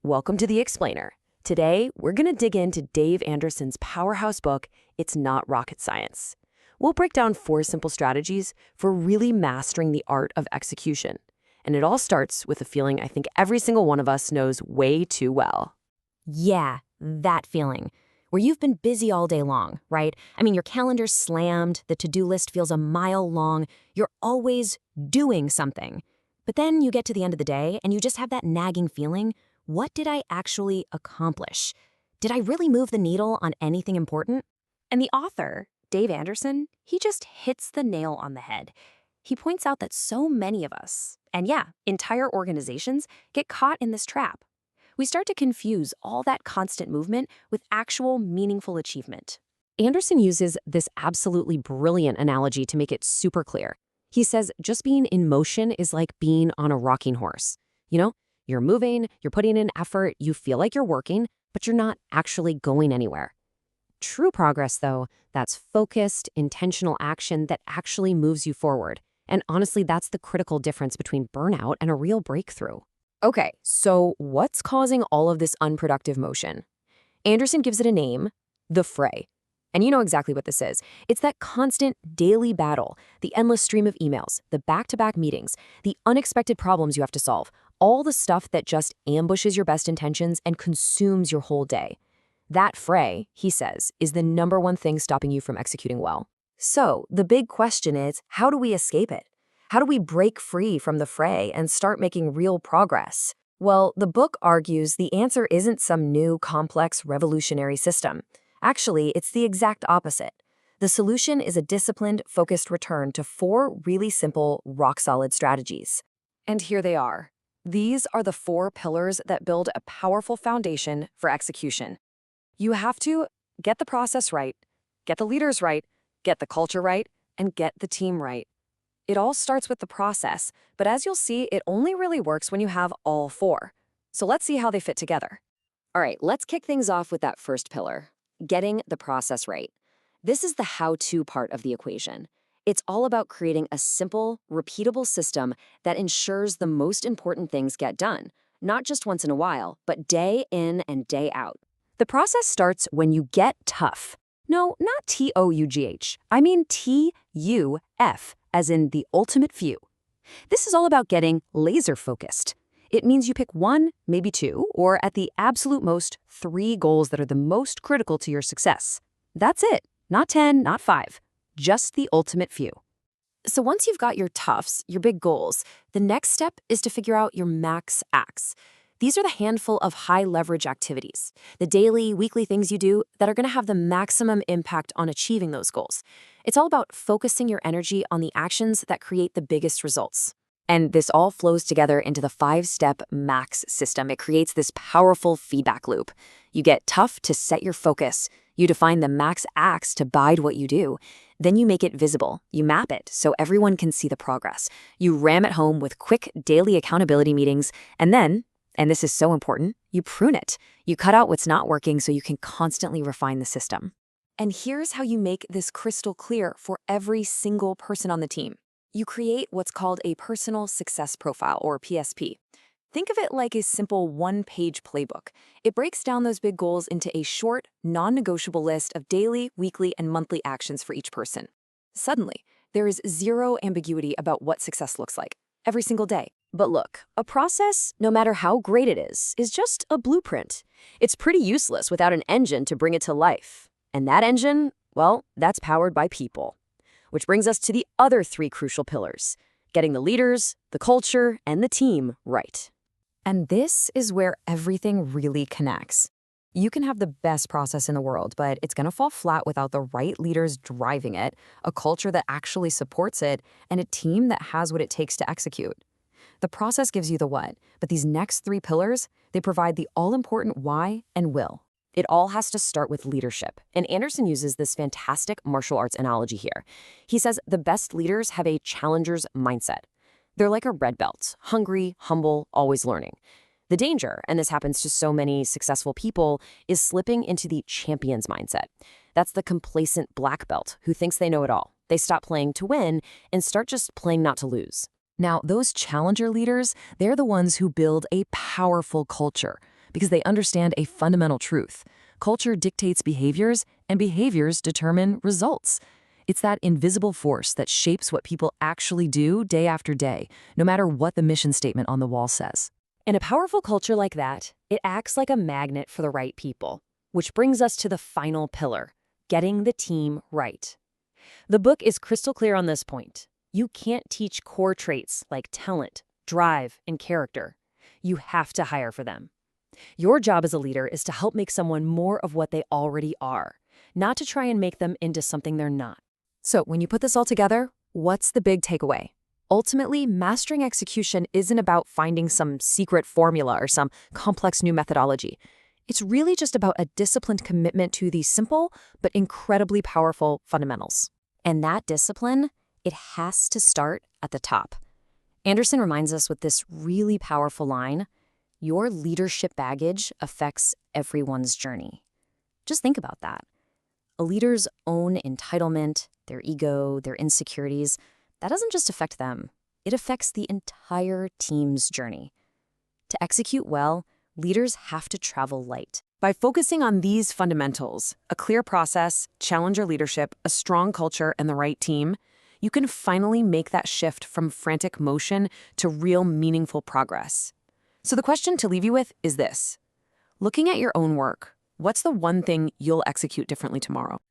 welcome to The Explainer. Today, we're going to dig into Dave Anderson's powerhouse book, It's Not Rocket Science. We'll break down 4 simple strategies for really mastering the art of execution. And it all starts with a feeling I think every single one of us knows way too well. Yeah, that feeling. Where you've been busy all day long, right? I mean, your calendar's slammed, the to-do list feels a mile long, you're always doing something. But then you get to the end of the day and you just have that nagging feeling, what did I actually accomplish? Did I really move the needle on anything important? And the author, Dave Anderson, he just hits the nail on the head. He points out that so many of us, and yeah, entire organizations, get caught in this trap. We start to confuse all that constant movement with actual meaningful achievement. Anderson uses this absolutely brilliant analogy to make it super clear. He says just being in motion is like being on a rocking horse. You're moving, you're putting in effort, you feel like you're working, but you're not actually going anywhere. True progress, though, that's focused, intentional action that actually moves you forward. And honestly, that's the critical difference between burnout and a real breakthrough. Okay, so what's causing all of this unproductive motion? Anderson gives it a name, the fray. And you know exactly what this is. It's that constant daily battle, the endless stream of emails, the back-to-back meetings, the unexpected problems you have to solve, all the stuff that just ambushes your best intentions and consumes your whole day. That fray, he says, is the #1 thing stopping you from executing well. So the big question is, how do we escape it? How do we break free from the fray and start making real progress? Well, the book argues the answer isn't some new, complex, revolutionary system. Actually, it's the exact opposite. The solution is a disciplined, focused return to 4 really simple, rock-solid strategies. And here they are. These are the 4 pillars that build a powerful foundation for execution. You have to get the process right, get the leaders right, get the culture right, and get the team right. It all starts with the process, but as you'll see, it only really works when you have all 4. So let's see how they fit together. All right, let's kick things off with that first pillar, getting the process right. This is the how-to part of the equation. It's all about creating a simple, repeatable system that ensures the most important things get done, not just once in a while, but day in and day out. The process starts when you get tough. No, not T-O-U-G-H. I mean T-U-F, as in the ultimate few. This is all about getting laser-focused. It means you pick 1, maybe 2, or at the absolute most, 3 goals that are the most critical to your success. That's it. Not 10, not 5. Just the ultimate few. So once you've got your toughs, your big goals, the next step is to figure out your max acts. These are the handful of high-leverage activities, the daily, weekly things you do that are going to have the maximum impact on achieving those goals. It's all about focusing your energy on the actions that create the biggest results. And this all flows together into the 5-step MAX system. It creates this powerful feedback loop. You get tough to set your focus. You define the max acts to guide what you do. Then you make it visible. You map it so everyone can see the progress. You ram it home with quick daily accountability meetings. And then, and this is so important, you prune it. You cut out what's not working so you can constantly refine the system. And here's how you make this crystal clear for every single person on the team. You create what's called a personal success profile, or PSP. Think of it like a simple 1-page playbook. It breaks down those big goals into a short, non-negotiable list of daily, weekly, and monthly actions for each person. Suddenly, there is zero ambiguity about what success looks like, every single day. But look, a process, no matter how great it is just a blueprint. It's pretty useless without an engine to bring it to life. And that engine, well, that's powered by people. Which brings us to the other 3 crucial pillars, getting the leaders, the culture, and the team right. And this is where everything really connects. You can have the best process in the world, but it's going to fall flat without the right leaders driving it, a culture that actually supports it, and a team that has what it takes to execute. The process gives you the what, but these next 3 pillars, they provide the all-important why and will. It all has to start with leadership, and Anderson uses this fantastic martial arts analogy here. He says the best leaders have a challenger's mindset. They're like a red belt, hungry, humble, always learning. The danger, and this happens to so many successful people, is slipping into the champion's mindset. That's the complacent black belt who thinks they know it all. They stop playing to win and start just playing not to lose. Now, those challenger leaders, they're the ones who build a powerful culture. because they understand a fundamental truth. Culture dictates behaviors, and behaviors determine results. It's that invisible force that shapes what people actually do day after day, no matter what the mission statement on the wall says. In a powerful culture like that, it acts like a magnet for the right people. Which brings us to the final pillar, getting the team right. The book is crystal clear on this point. You can't teach core traits like talent, drive, and character. You have to hire for them. Your job as a leader is to help make someone more of what they already are, not to try and make them into something they're not. So when you put this all together, what's the big takeaway? Ultimately, mastering execution isn't about finding some secret formula or some complex new methodology. It's really just about a disciplined commitment to these simple but incredibly powerful fundamentals. And that discipline, it has to start at the top. Anderson reminds us with this really powerful line, your leadership baggage affects everyone's journey. Just think about that. A leader's own entitlement, their ego, their insecurities, that doesn't just affect them. It affects the entire team's journey. To execute well, leaders have to travel light. By focusing on these fundamentals, a clear process, challenger leadership, a strong culture, and the right team, you can finally make that shift from frantic motion to real meaningful progress. So the question to leave you with is this. Looking at your own work, what's the one thing you'll execute differently tomorrow?